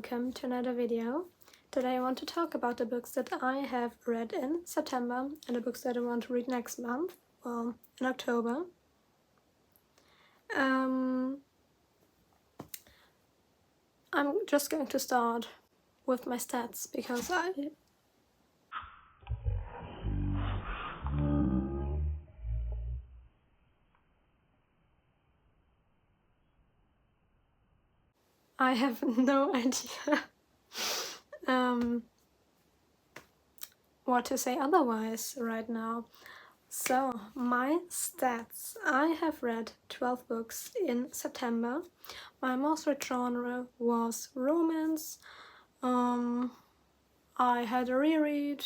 welcome to another video. Today I want to talk about the books that I have read in September and the books that I want to read next month, well, in October. I'm just going to start with my stats because I have no idea what to say otherwise right now. So, my stats. I have read 12 books in September. My most read genre was romance. I had a reread.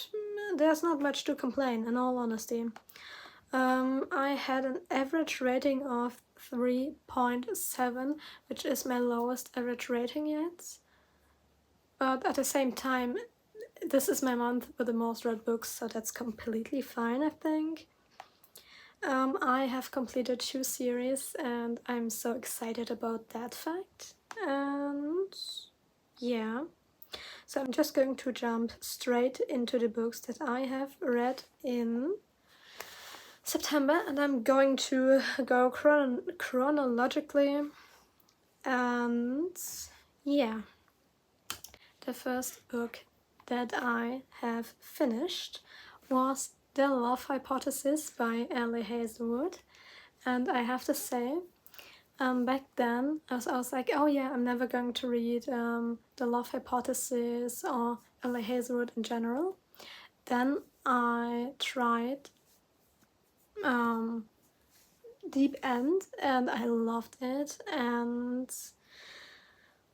There's not much to complain, in all honesty. I had an average rating of 3.7, which is my lowest average rating yet. But at the same time, this is my month with the most read books, so that's completely fine, I think. I have completed 2 series and I'm so excited about that fact. And yeah, so I'm just going to jump straight into the books that I have read in September, and I'm going to go chronologically. And yeah, the first book that I have finished was The Love Hypothesis by Ellie Hazelwood. And I have to say, back then I was like, oh yeah, I'm never going to read The Love Hypothesis or Ellie Hazelwood in general. Then I tried Deep End and I loved it, and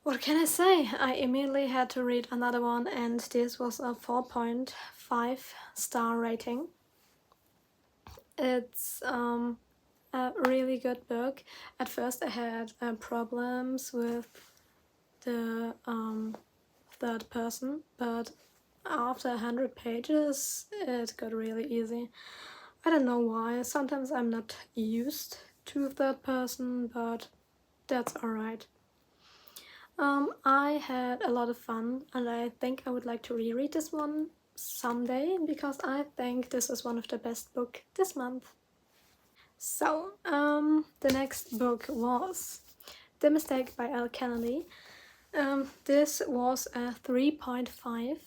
what can I say? I immediately had to read another one, and this was a 4.5 star rating. It's a really good book. At first I had problems with the third person, but after 100 pages it got really easy. I don't know why. Sometimes I'm not used to third person, but that's alright. I had a lot of fun, and I think I would like to reread this one someday because I think this is one of the best books this month. So, the next book was The Mistake by Elle Kennedy. This was a 3.5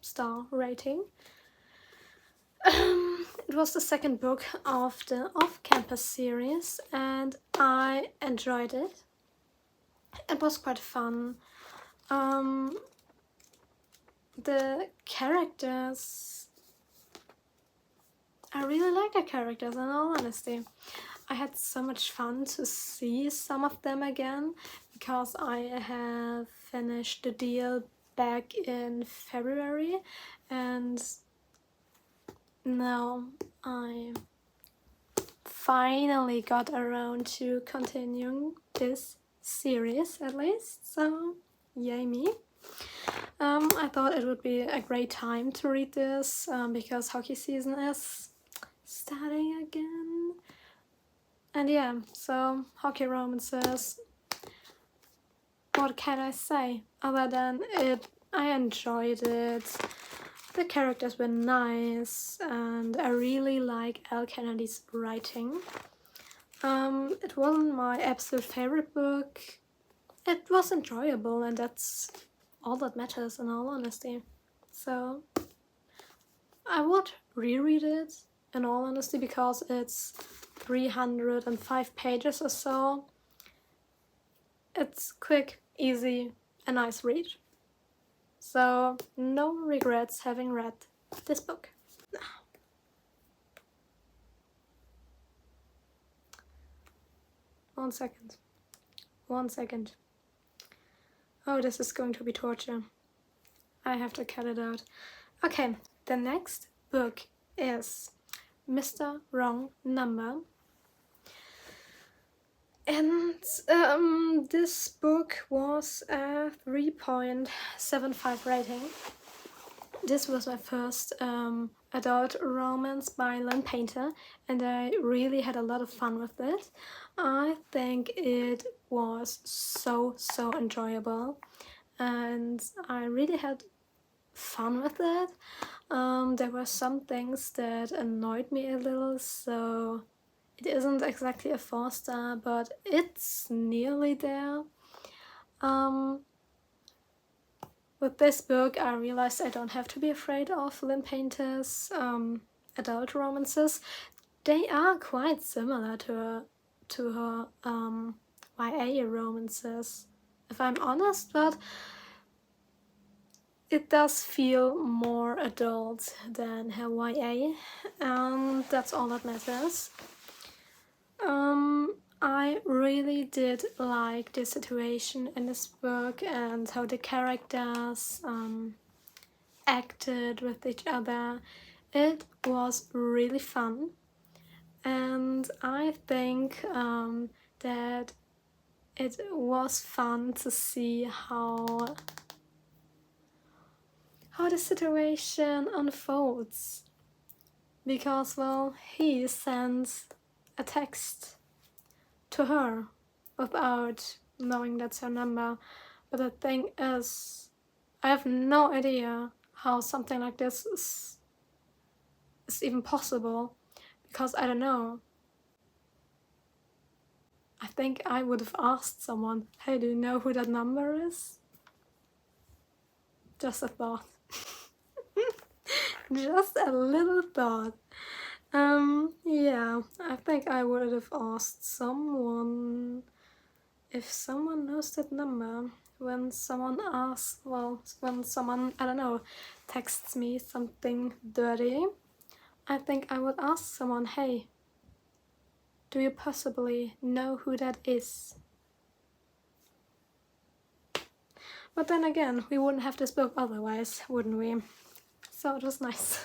star rating. It was the second book of the Off-Campus series and I enjoyed it. It was quite fun. The characters, I really like the characters, in all honesty. I had so much fun to see some of them again because I have finished the deal back in February, and now I finally got around to continuing this series at least, so yay me. I thought it would be a great time to read this because hockey season is starting again. And yeah, so hockey romances, what can I say other than I enjoyed it. The characters were nice and I really like Elle Kennedy's writing. It wasn't my absolute favorite book. It was enjoyable, and that's all that matters, in all honesty. So I would reread it, in all honesty, because it's 305 pages or so. It's quick, easy, a nice read. So no regrets having read this book. One second. Oh, this is going to be torture. I have to cut it out. Okay, the next book is Mr. Wrong Number. And this book was a 3.75 rating. This was my first adult romance by Lynn Painter, and I really had a lot of fun with it. I think it was so enjoyable. and I really had fun with it. There were some things that annoyed me a little, so it isn't exactly a 4-star, but it's nearly there. With this book, I realized I don't have to be afraid of Lynn Painter's adult romances. They are quite similar to her YA romances, if I'm honest, but it does feel more adult than her YA, and that's all that matters. I really did like the situation in this book and how the characters acted with each other. It was really fun, and I think that it was fun to see how the situation unfolds, because, well, he sends a text to her without knowing that's her number. But the thing is, I have no idea how something like this is even possible, because I don't know. I think I would have asked someone, hey, do you know who that number is? Just a thought. Just a little thought. Yeah, I think I would have asked someone if someone knows that number. When someone asks, well, when someone, I don't know, texts me something dirty, I think I would ask someone, hey, do you possibly know who that is? But then again, we wouldn't have this book otherwise, wouldn't we? So it was nice.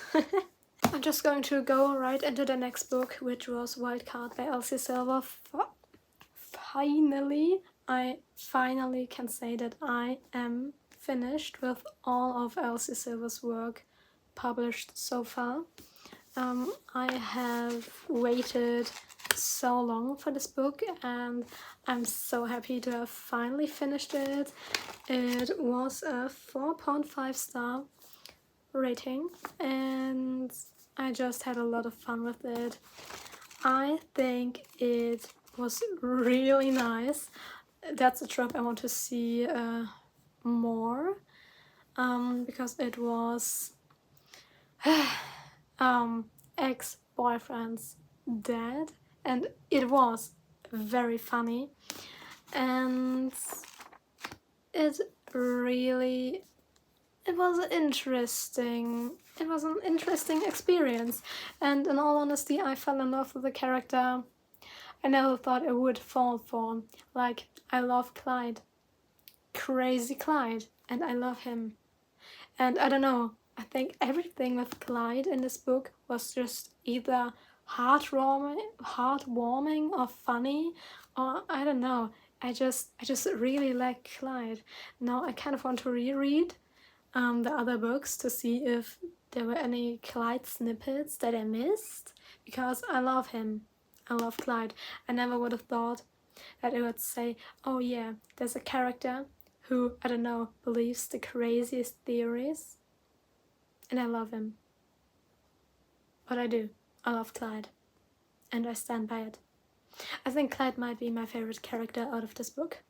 I'm just going to go right into the next book, which was Wildcard by Elsie Silver. I finally can say that I am finished with all of Elsie Silver's work published so far. I have waited so long for this book, and I'm so happy to have finally finished it. It was a 4.5-star rating, and I just had a lot of fun with it. I think it was really nice. That's a trope I want to see more, because it was ex-boyfriend's dad, and it was very funny, and it was an interesting experience, and in all honesty, I fell in love with the character I never thought I would fall for. Like, I love Clyde. Crazy Clyde. And I love him. And I don't know, I think everything with Clyde in this book was just either heartwarming or funny, or I don't know. I just really like Clyde. Now I kind of want to reread the other books to see if there were any Clyde snippets that I missed, because I love him. I love Clyde. I never would have thought that it would say, oh yeah, there's a character who, I don't know, believes the craziest theories, and I love him. But I do. I love Clyde, and I stand by it. I think Clyde might be my favorite character out of this book.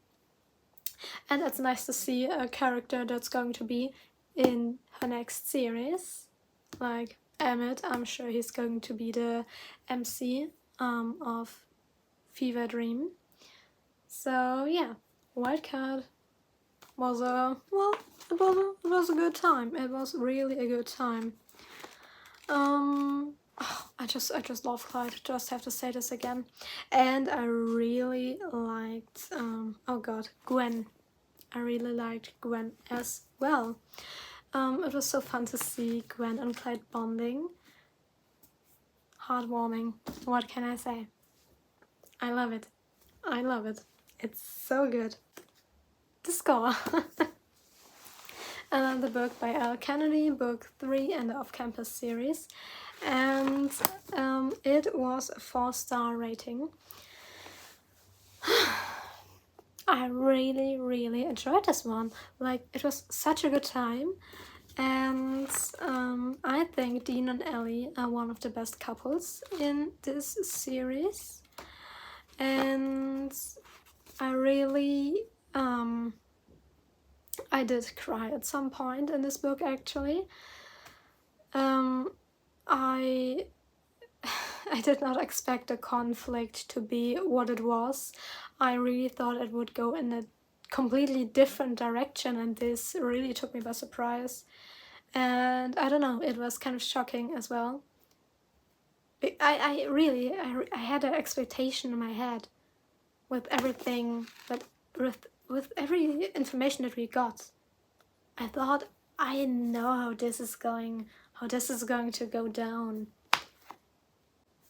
And it's nice to see a character that's going to be in her next series. Like Emmett, I'm sure he's going to be the MC of Fever Dream. So yeah, Wildcard was it was a good time. It was really a good time. I just love Clyde. Just have to say this again. And I really liked Gwen. I really liked Gwen as well. It was so fun to see Gwen and Clyde bonding. Heartwarming. What can I say? I love it. I love it. It's so good. The score. Another book by Al Kennedy, book 3 in the Off-Campus series. And it was a 4-star rating. I really enjoyed this one. Like, it was such a good time. And I think Dean and Ellie are one of the best couples in this series. And I really, I did cry at some point in this book, actually. I I did not expect the conflict to be what it was. I really thought it would go in a completely different direction, and this really took me by surprise. And I don't know, it was kind of shocking as well. I had an expectation in my head with everything, but with every information that we got. I thought, I know how this is going to go down.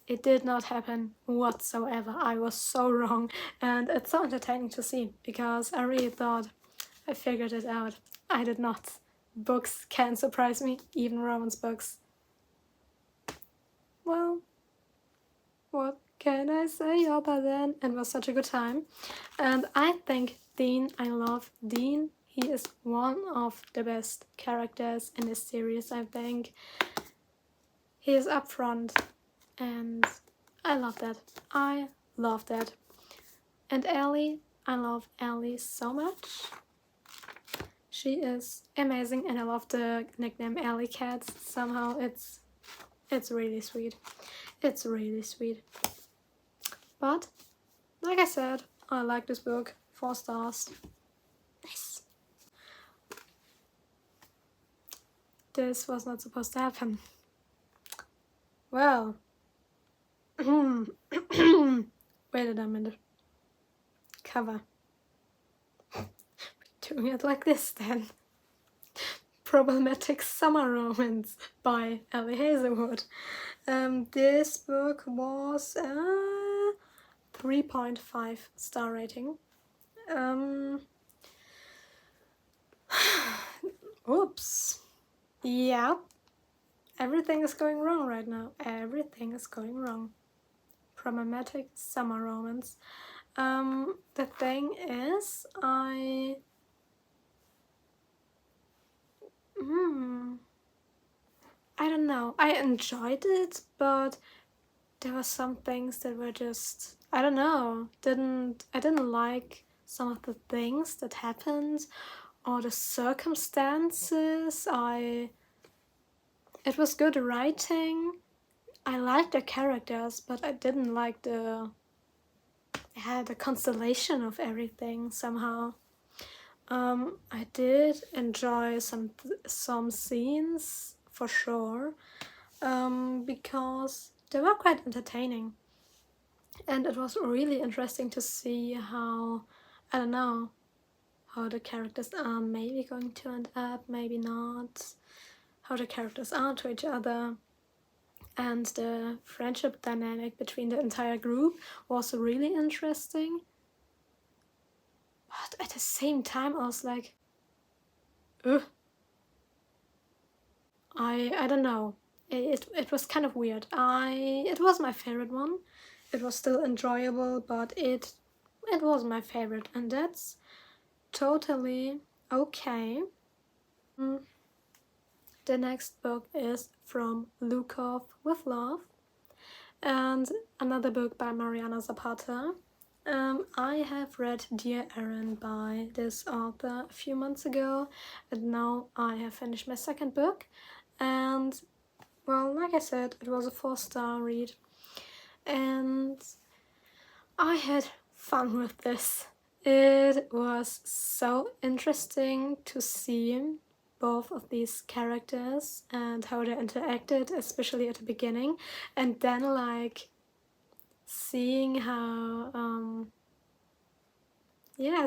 It did not happen whatsoever. I was so wrong, and it's so entertaining to see because I really thought I figured it out. I did not. Books can surprise me, even romance books. Well, what can I say other than it was such a good time. And I think Dean, I love Dean. He is one of the best characters in this series, I think. He is upfront, and I love that. I love that. And Ellie, I love Ellie so much. She is amazing, and I love the nickname Ellie Cats. Somehow it's really sweet. It's really sweet. But like I said, I like this book. 4 stars. Nice. This was not supposed to happen. Well, wait a minute. Cover. Doing it like this then. Problematic Summer Romance by Ellie Hazelwood. This book was a 3.5 star rating. Oops. Yeah. Everything is going wrong right now. Everything is going wrong. Problematic Summer Romance. The thing is, I don't know. I enjoyed it, but there were some things that were just, I don't know, I didn't like some of the things that happened or the circumstances. It was good writing. I liked the characters, but I didn't like the constellation of everything somehow. I did enjoy some scenes for sure, because they were quite entertaining, and it was really interesting to see how, I don't know, how the characters are maybe going to end up, maybe not, how the characters are to each other. And the friendship dynamic between the entire group was really interesting. But at the same time, I was like, ugh. I don't know. It was kind of weird. It was my favorite one. It was still enjoyable, but it was my favorite, and that's totally okay. The next book is From Lukov with Love, and another book by Mariana Zapata. I have read Dear Erin by this author a few months ago, and now I have finished my second book. And well, like I said, it was a 4-star read, and I had fun with this. It was so interesting to see both of these characters and how they interacted, especially at the beginning, and then like seeing how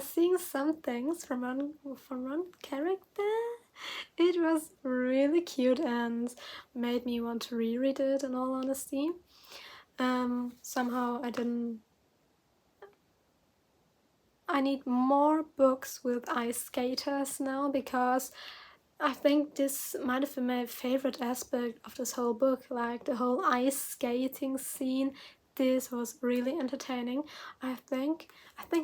seeing some things from one character. It was really cute and made me want to reread it, in all honesty. Somehow I need more books with ice skaters now, because I think this might have been my favorite aspect of this whole book, like the whole ice skating scene. this was really entertaining. I think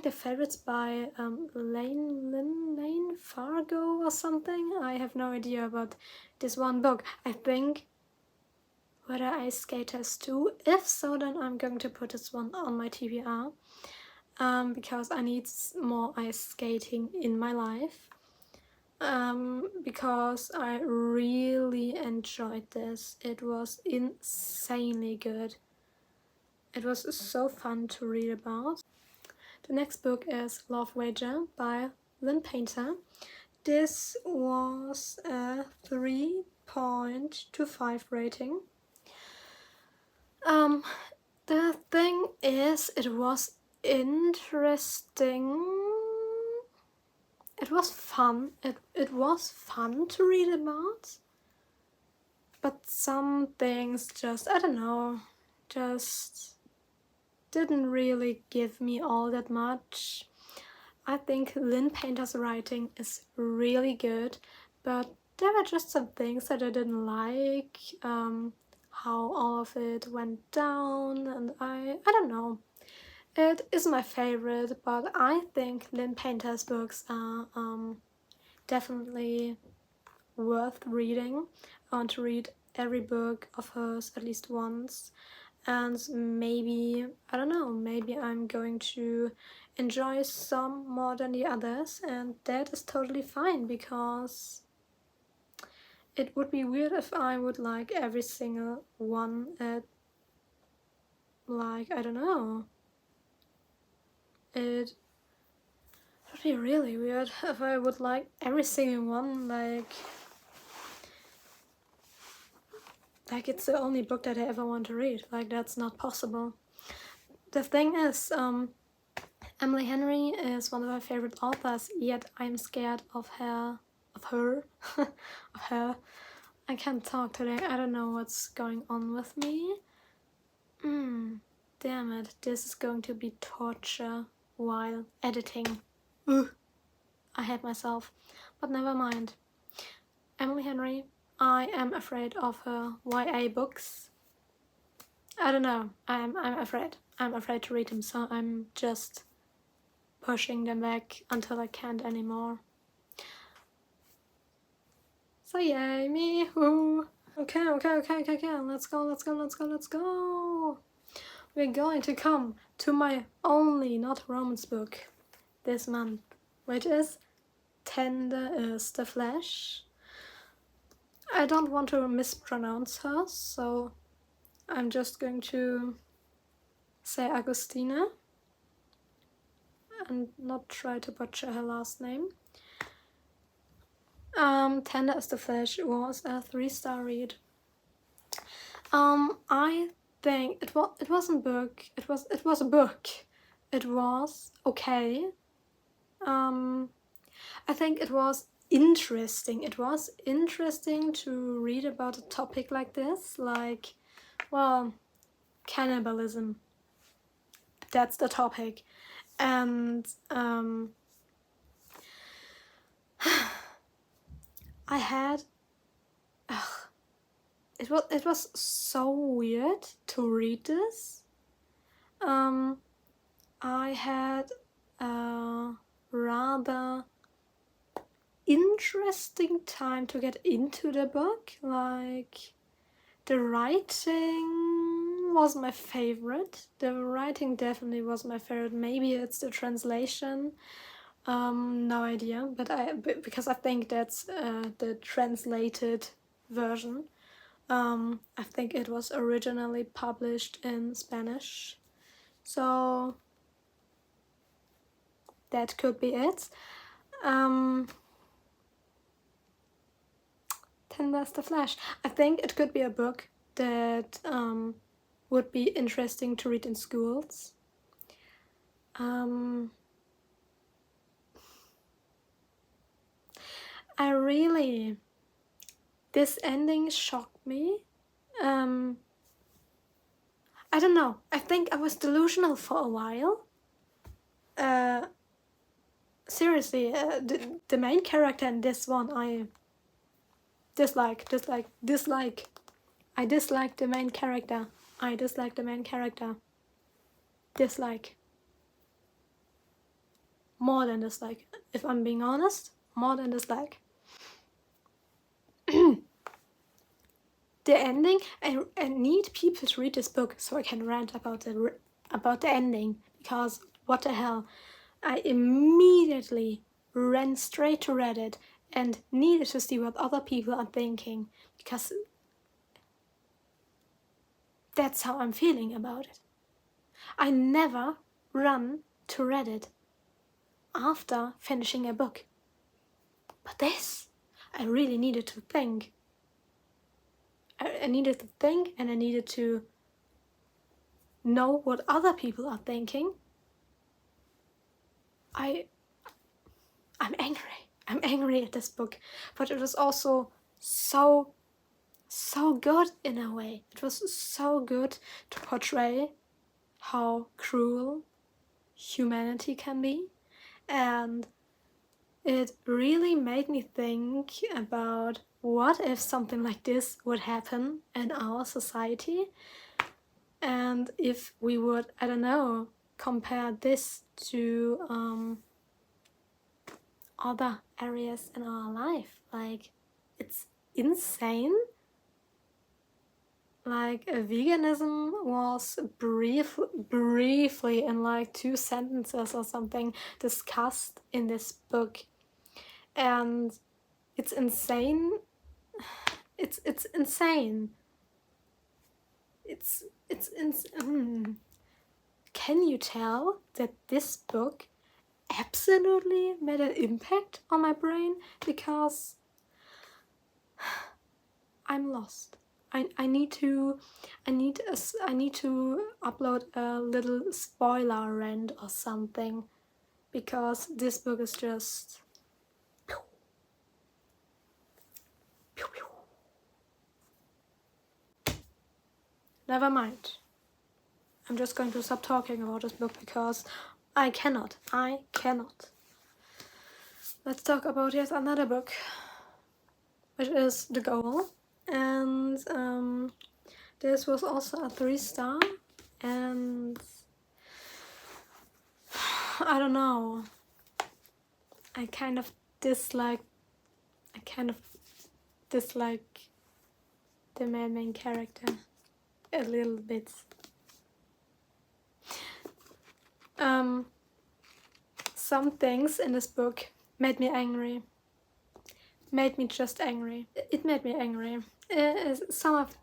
the favorites by Lane Fargo or something. I have no idea about this one book. I think Whether Ice Skaters 2. If so, then I'm going to put this one on my TBR. Because I need more ice skating in my life. Because I really enjoyed this. It was insanely good. It was so fun to read about. The next book is Love Wager by Lynn Painter. This was a 3.25 rating. The thing is, it was interesting. It was fun. It was fun to read about. But some things just, I don't know, just didn't really give me all that much. I think Lynn Painter's writing is really good, but there were just some things that I didn't like. How all of it went down, and I don't know. It is my favorite, but I think Lynn Painter's books are definitely worth reading. I want to read every book of hers at least once, and maybe, I don't know, maybe I'm going to enjoy some more than the others, and that is totally fine, because it would be weird if I would like every single one at, like, I don't know. It would be really weird if I would like every single one, like it's the only book that I ever want to read. Like, that's not possible. The thing is, Emily Henry is one of my favorite authors, yet I'm scared of her. I can't talk today. I don't know what's going on with me. Damn it. This is going to be torture while editing. I hate myself. But never mind. Emily Henry, I am afraid of her YA books. I don't know. I'm afraid. I'm afraid to read them, so I'm just pushing them back until I can't anymore. So yay, me, woo. Okay, let's go. We're going to come to my only not romance book this month, which is Tender is the Flesh. I don't want to mispronounce her, so I'm just going to say Agustina and not try to butcher her last name. Tender is the Flesh was a 3-star read. I think it wasn't a book. It was a book. It was okay. I think it was interesting. It was interesting to read about a topic like this, like, well, cannibalism. That's the topic. And I had it was so weird to read this. I had a rather interesting time to get into the book. Like, the writing was my favorite. The writing definitely was my favorite. Maybe it's the translation. No idea, but because I think that's the translated version. I think it was originally published in Spanish, so that could be it. Tender is the Flesh. I think it could be a book that would be interesting to read in schools. This ending shocked me. I don't know. I think I was delusional for a while. Seriously, the main character in this one, I dislike. I dislike the main character. dislike. More than dislike. If I'm being honest, more than dislike. The ending, I need people to read this book so I can rant about the ending, because what the hell. I immediately ran straight to Reddit and needed to see what other people are thinking, because that's how I'm feeling about it. I never run to Reddit after finishing a book. But this, I really needed to think. I needed to think, and I needed to know what other people are thinking. I'm angry. I'm angry at this book, but it was also so good in a way. It was so good to portray how cruel humanity can be, and it really made me think about what if something like this would happen in our society, and if we would, I don't know, compare this to other areas in our life. Like, it's insane. Like, veganism was briefly in like 2 sentences or something discussed in this book, and it's insane. It's insane. Can you tell that this book absolutely made an impact on my brain? Because I'm lost. I need to upload a little spoiler rant or something, because this book is just never mind. I'm just going to stop talking about this book because I cannot. Let's talk about yet another book, which is The Goal, and this was also a 3-star, and I don't know. I kind of dislike the main character a little bit. Some things in this book made me angry. Made me just angry. It made me angry. Some of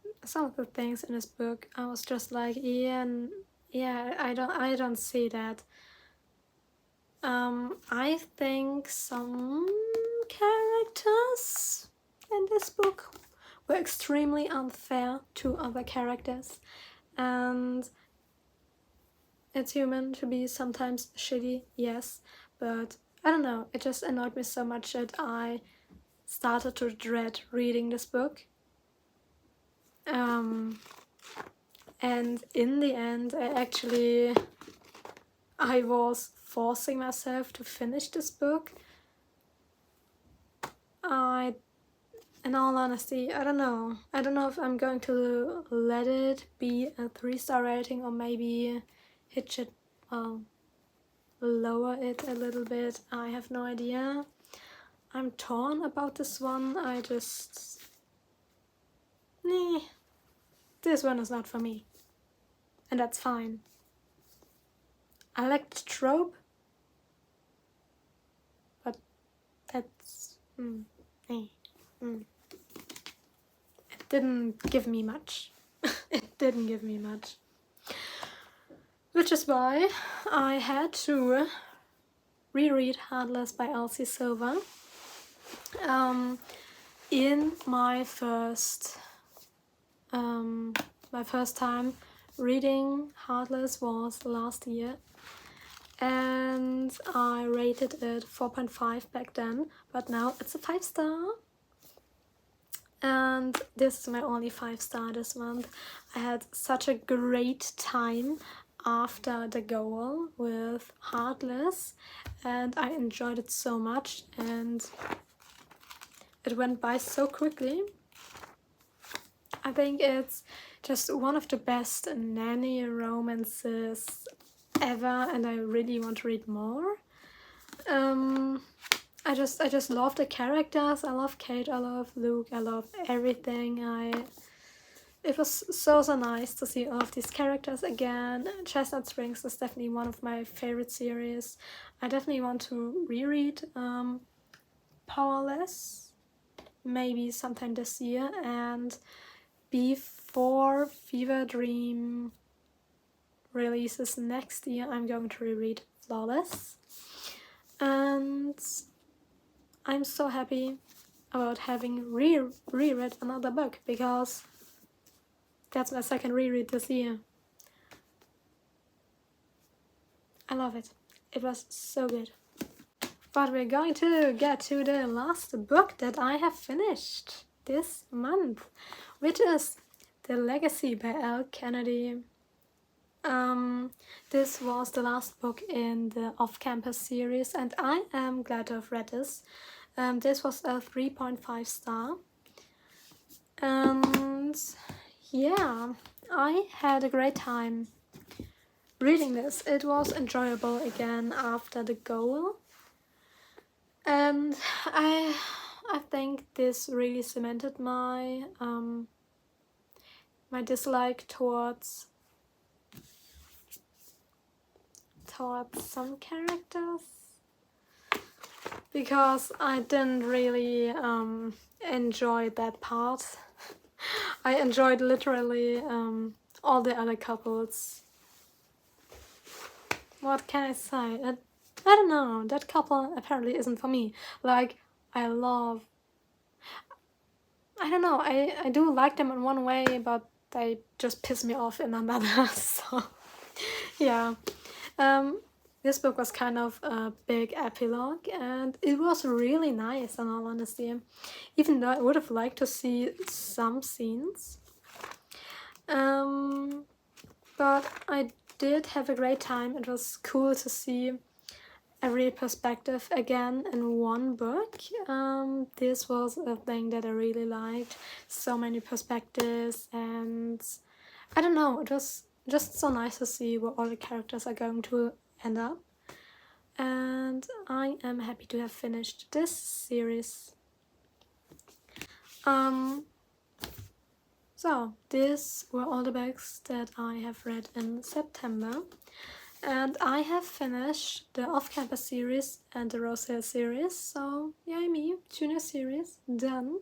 the things in this book, I was just like, yeah, I don't see that. I think some characters in this book were extremely unfair to other characters, and it's human to be sometimes shitty, yes, but I don't know, it just annoyed me so much that I started to dread reading this book. And in the end, I was forcing myself to finish this book. In all honesty, I don't know if I'm going to let it be a 3-star rating, or maybe lower it a little bit. I have no idea. I'm torn about this one. This one is not for me, and that's fine. I like the trope, but that's it didn't give me much. It didn't give me much, which is why I had to reread Heartless by Elsie Silver. In my first time reading Heartless was last year, and I rated it 4.5 back then, but now it's a 5-star. And this is my only 5-star this month. I had such a great time after The Goal with Heartless, and I enjoyed it so much, and it went by so quickly. I think it's just one of the best nanny romances ever, and I really want to read more. I just love the characters. I love Kate, I love Luke, I love everything. It was so nice to see all of these characters again. Chestnut Springs is definitely one of my favorite series. I definitely want to reread Powerless, maybe sometime this year, and before Fever Dream releases next year, I'm going to reread Flawless. And I'm so happy about having reread another book, because that's my second reread this year. I love it. It was so good. But we're going to get to the last book that I have finished this month, which is The Legacy by Elle Kennedy. This was the last book in the Off-Campus series, and I am glad to have read this. This was a 3.5 star. And yeah, I had a great time reading this. It was enjoyable again after the goal. And I think this really cemented my my dislike towards some characters, because I didn't really enjoy that part. I enjoyed literally all the other couples. What can I say? I don't know, that couple apparently isn't for me. Like, I don't know, I do like them in one way, but they just piss me off in another, so yeah. This book was kind of a big epilogue, and it was really nice, in all honesty, even though I would have liked to see some scenes. But I did have a great time. It was cool to see every perspective again in one book. This was a thing that I really liked. So many perspectives, and I don't know, it was just so nice to see where all the characters are going to end up. And I am happy to have finished this series. So these were all the books that I have read in September. And I have finished the Off-Campus series and the Rosale series, so yay me, junior series, done.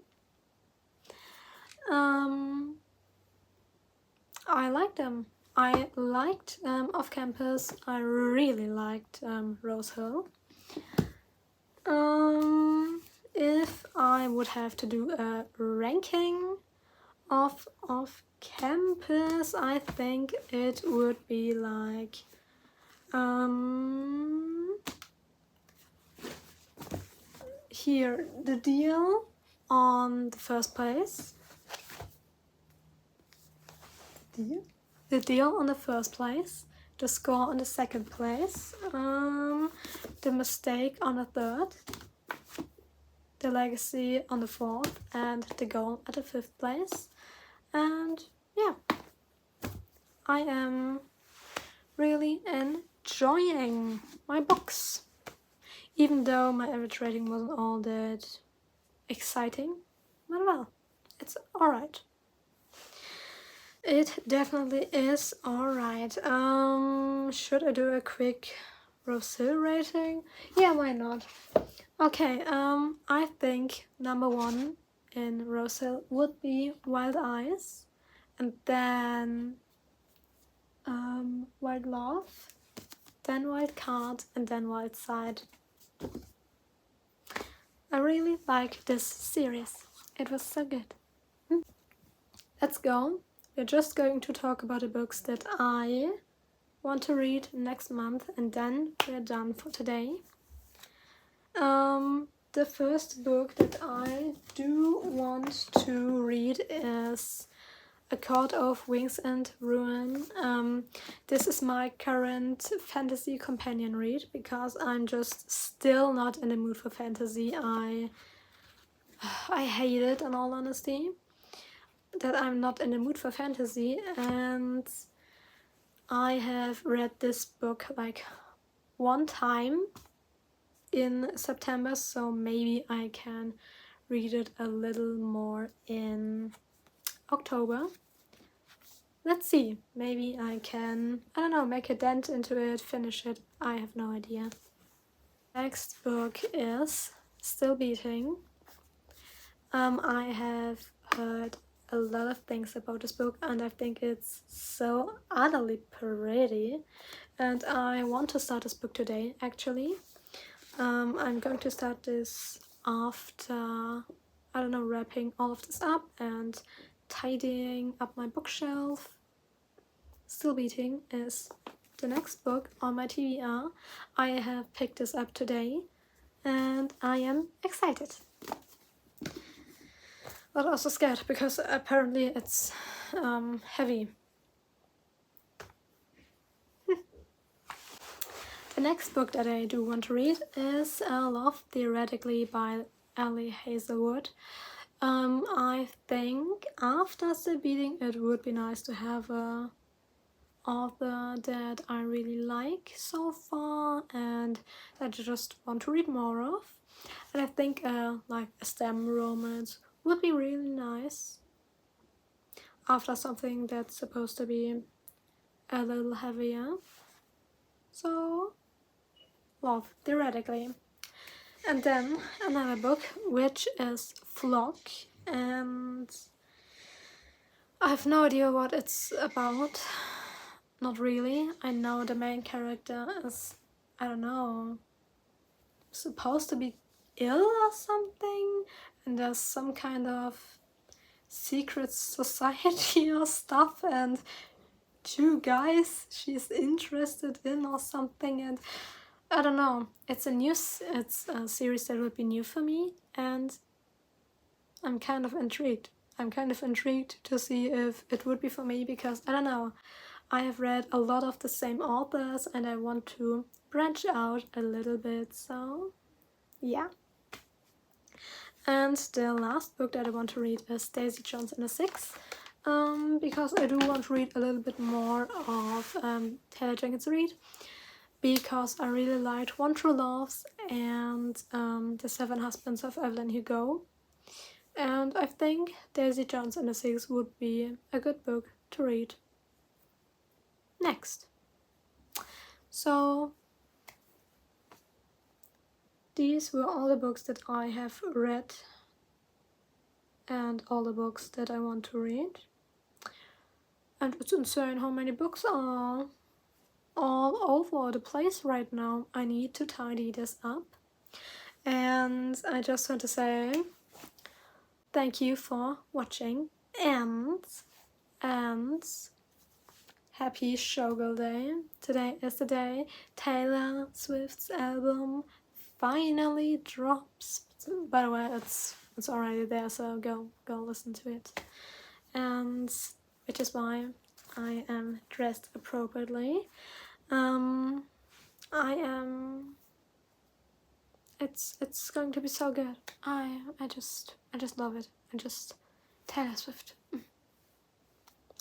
I liked them. I liked Off-Campus, I really liked Rosale. If I would have to do a ranking of Off-Campus, I think it would be like here, The Deal on the first place. The Deal on the first place. The Score on the second place. The Mistake on the third. The Legacy on the fourth. And The Goal at the fifth place. And yeah, I am really enjoying my books, even though my average rating wasn't all that exciting. But well, it's alright. It definitely is alright. Should I do a quick Rosale rating? Yeah, why not? Okay, I think number 1 in Rosale would be Wild Eyes, and then Wild Love, then Wild Card, and then Wild Side. I really like this series. It was so good. Let's go. We're just going to talk about the books that I want to read next month, and then we're done for today. The first book that I do want to read is A Court of Wings and Ruin. This is my current fantasy companion read, because I'm just still not in the mood for fantasy. I hate it, in all honesty, that I'm not in the mood for fantasy, and I have read this book like one time in September, so maybe I can read it a little more in October. Let's see, maybe I can, I don't know, make a dent into it, finish it, I have no idea. Next book is Still Beating. I have heard a lot of things about this book and I think it's so utterly pretty, and I want to start this book today actually. I'm going to start this after, I don't know, wrapping all of this up and tidying up my bookshelf. Still Beating is the next book on my TBR. I have picked this up today and I am excited. But also scared because apparently it's heavy. The next book that I do want to read is Love Theoretically by Ali Hazelwood. I think after Still Beating it would be nice to have a author that I really like so far and that I just want to read more of. And I think like a STEM romance would be really nice after something that's supposed to be a little heavier. So, Love Theoretically. And then another book, which is Flock, and I have no idea what it's about. Not really. I know the main character is, I don't know, supposed to be ill or something, and there's some kind of secret society or stuff, and two guys she's interested in or something, and I don't know. It's a series that would be new for me, and I'm kind of intrigued. I'm kind of intrigued to see if it would be for me because, I don't know, I have read a lot of the same authors and I want to branch out a little bit, so yeah. And the last book that I want to read is Daisy Jones and the Six, because I do want to read a little bit more of Taylor Jenkins Reid, because I really liked One True Loves and The Seven Husbands of Evelyn Hugo. And I think Daisy Jones and the Six would be a good book to read next. So these were all the books that I have read and all the books that I want to read. And it's insane how many books are all over the place right now. I need to tidy this up. And I just want to say thank you for watching and happy Showgirl Day. Today is the day Taylor Swift's album finally drops. By the way, it's already there, so go listen to it. And which is why I am dressed appropriately. It's going to be so good. I just love it. Taylor Swift.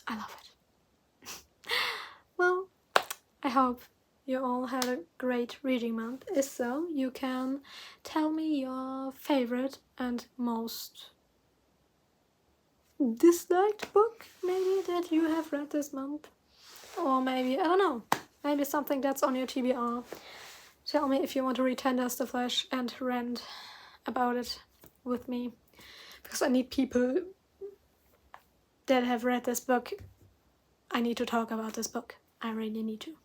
I love it. Well, I hope you all had a great reading month. If so, you can tell me your favorite and most disliked book maybe that you have read this month. Or maybe, I don't know, maybe something that's on your TBR. Tell me if you want to read Tenders the Flesh and rant about it with me. Because I need people that have read this book. I need to talk about this book. I really need to.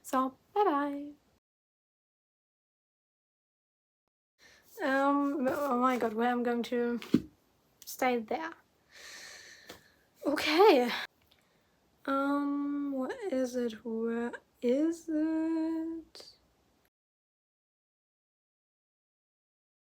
So, bye-bye. Oh my god, where I'm going to stay there. Okay. What is it?